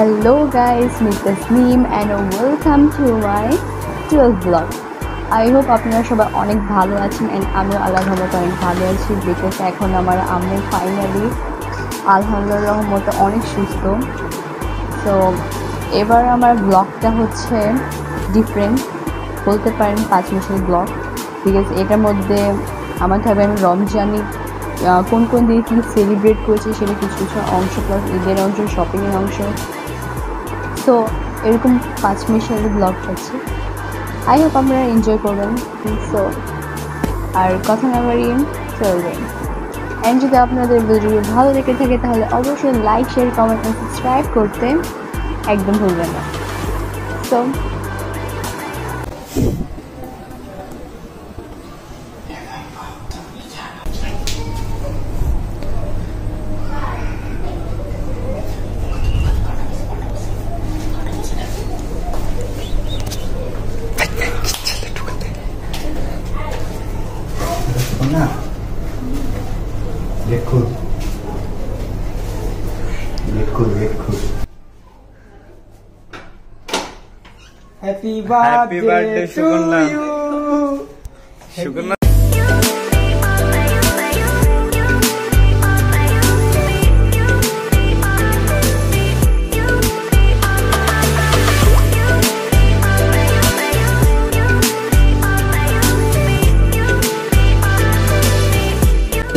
Hello guys, meet Tasneem and welcome to my 12th vlog. I hope আপনারা সবাই অনেক ভালো আছেন and আমিও আল্লাহর রহমতে অনেক ভালো আছি বিকজ এখন আমার আম্মু ফাইনালি আল্লাহর রহমতে অনেক সুস্থ। সো এবার আমার ব্লগটা হচ্ছে ডিফারেন্ট বলতে পারেন 5 মাসের ব্লগ বিকজ এটার মধ্যে আমার থাকবে আমি রমজানি কোন কোন দিকে কী সেলিব্রেট করেছি সেটা কিছু কিছু অংশ প্লাস ঈদের অংশ শপিংয়ের অংশ। সো এরকম 5 মাসের ব্লগ থাকছে, আই হোপ আপনারা এনজয় করবেন। সো আর কথা না বাড়িয়ে চলবেন। অ্যান্ড যদি আপনাদের ভিডিও ভালো লেগে থাকে তাহলে অবশ্যই like share comment and subscribe করতে একদম ভুলবেন না। So Happy birthday to you. Shukran.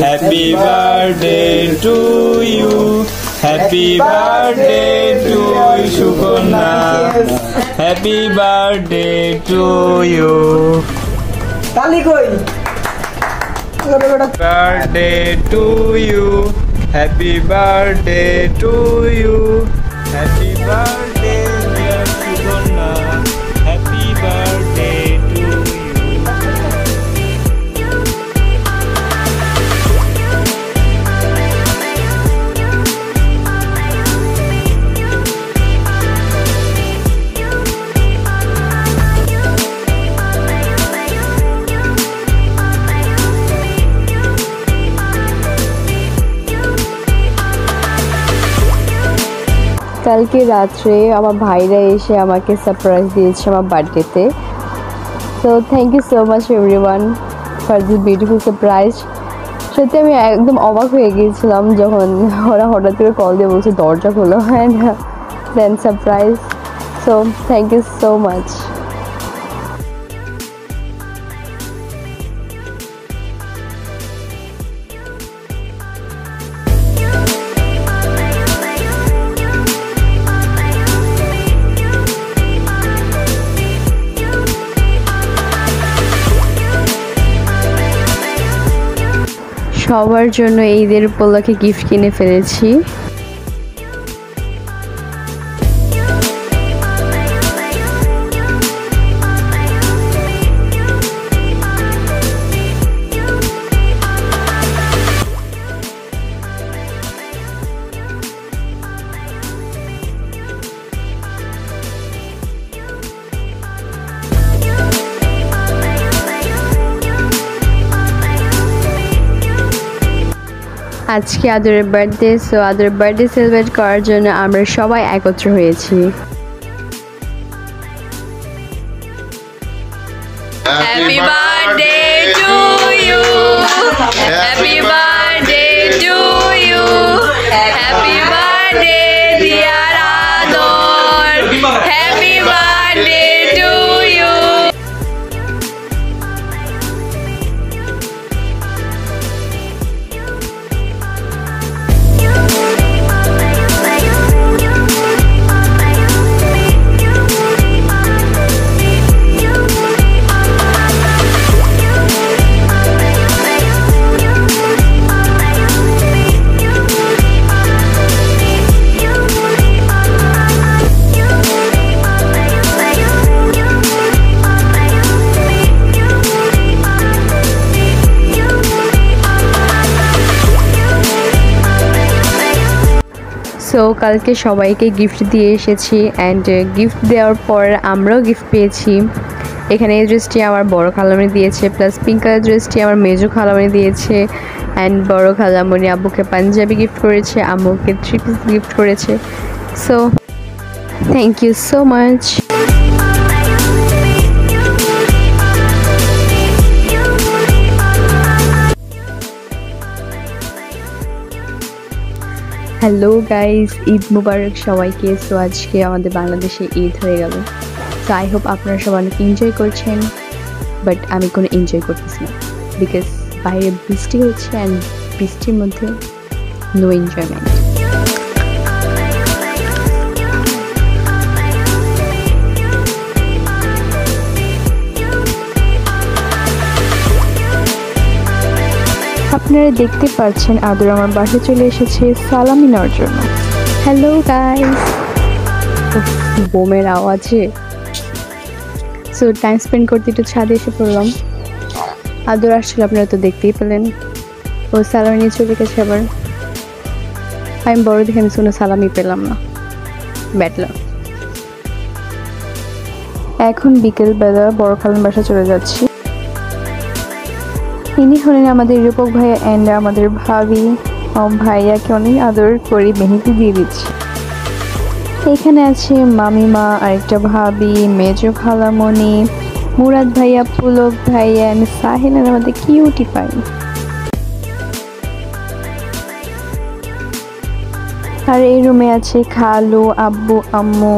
Happy birthday to you. Happy birthday to Shukona. Happy birthday to you. Tali koi. Birthday to you. Happy birthday to you. Happy birthday dear Shukona. Happy birthday to you. কালকে রাত্রে আমার ভাইরা এসে আমাকে surprise দিয়েছে আমার বার্থডেতে। So thank you so much everyone for this beautiful surprise. সত্যি আমি একদম অবাক হয়ে গিয়েছিলাম যখন ওরা হঠাৎ করে কল দিয়ে বলছে দরজা খোলো and then surprise. So thank you so much. সবার জন্য ঈদের উপলক্ষে গিফট কিনে ফেলেছি। আজকে আদরের বার্থডে, সো আদরের বার্থডে সেলিব্রেট করার জন্য আমরা সবাই একত্র হয়েছি। Happy birthday to you. Happy birthday to you. Happy birthday dear Ador. Happy birthday to you. So কালকে সবাইকে গিফট দিয়ে এসেছি অ্যান্ড গিফট দেওয়ার পর আমরাও গিফট পেয়েছি। এখানে এই ড্রেসটি আমার বড় খালামণি দিয়েছে, প্লাস পিঙ্ক কালার ড্রেসটি আমার মেজো খালামণি দিয়েছে অ্যান্ড বড় খালামণি আব্বুকে পাঞ্জাবি গিফট করেছে, আম্মুকে 3 পিস গিফট করেছে। So thank you so much. Hello guys, Eid Mubarak সবাইকে। সো আজকে আমাদের বাংলাদেশে ঈদ হয়ে গেল। সো আই হোপ আপনারা সবাই অনেক এনজয় করছেন, বাট আমি কোনো এনজয় করতেছি না, বিকজ বাইরে বৃষ্টি হচ্ছে অ্যান্ড বৃষ্টির মধ্যে নো এনজয়মেন্ট। আপনারা দেখতে পাচ্ছেন আদর আমার বাসায় চলে এসেছে সালামি নেওয়ার জন্য। হ্যালো গাইস, বোমের আওয়াজে সো টাইম স্পেন্ড করতে একটু ছাদে এসে পড়লাম। আদর আসছিল, আপনারা তো দেখতেই পেলেন। ও সালামি নিয়ে চলে গেছে আবার। আমি বড় দেখে আমি কোনো সালামি পেলাম না, ব্যাড লাক। এখন বিকেলবেলা বড় খালার বাসা চলে যাচ্ছি। ইনি হলেন আমাদের রূপক ভাইয়া অ্যান্ড আমাদের ভাবি। ভাইয়াকে অনেক আদর করে মেহেদি দিয়ে দিচ্ছি। এখানে আছে মামিমা, আরেকটা ভাবি, মেজো খালামণি, মুরাদ ভাইয়া, পুলক ভাইয়া অ্যান্ড সাহিল আর আমাদের কিউটি পাই। আর এই রুমে আছে খালু, আব্বু, আম্মু।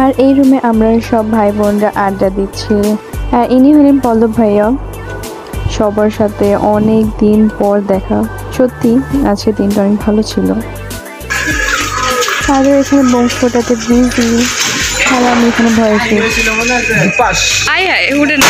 আর এই রুমে আমরা সব ভাই বোনরা আড্ডা দিচ্ছি। আর ইনি হলেন পল্লব ভাইয়া। সবার সাথে অনেক দিন পর দেখা, সত্যি আজকে দিনটা অনেক ভালো ছিল। আর এখানে বোম ফোটাতে বিজি, আর আমি এখানে ভয় পেয়েছি। আয় হায় উঠে না।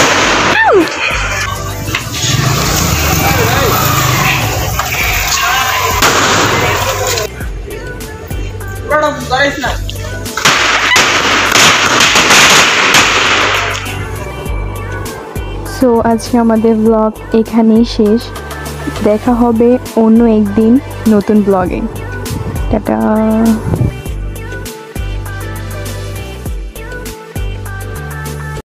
সো আজকে আমাদের ব্লগ এখানেই শেষ। দেখা হবে অন্য একদিন নতুন ব্লগে। টাটা।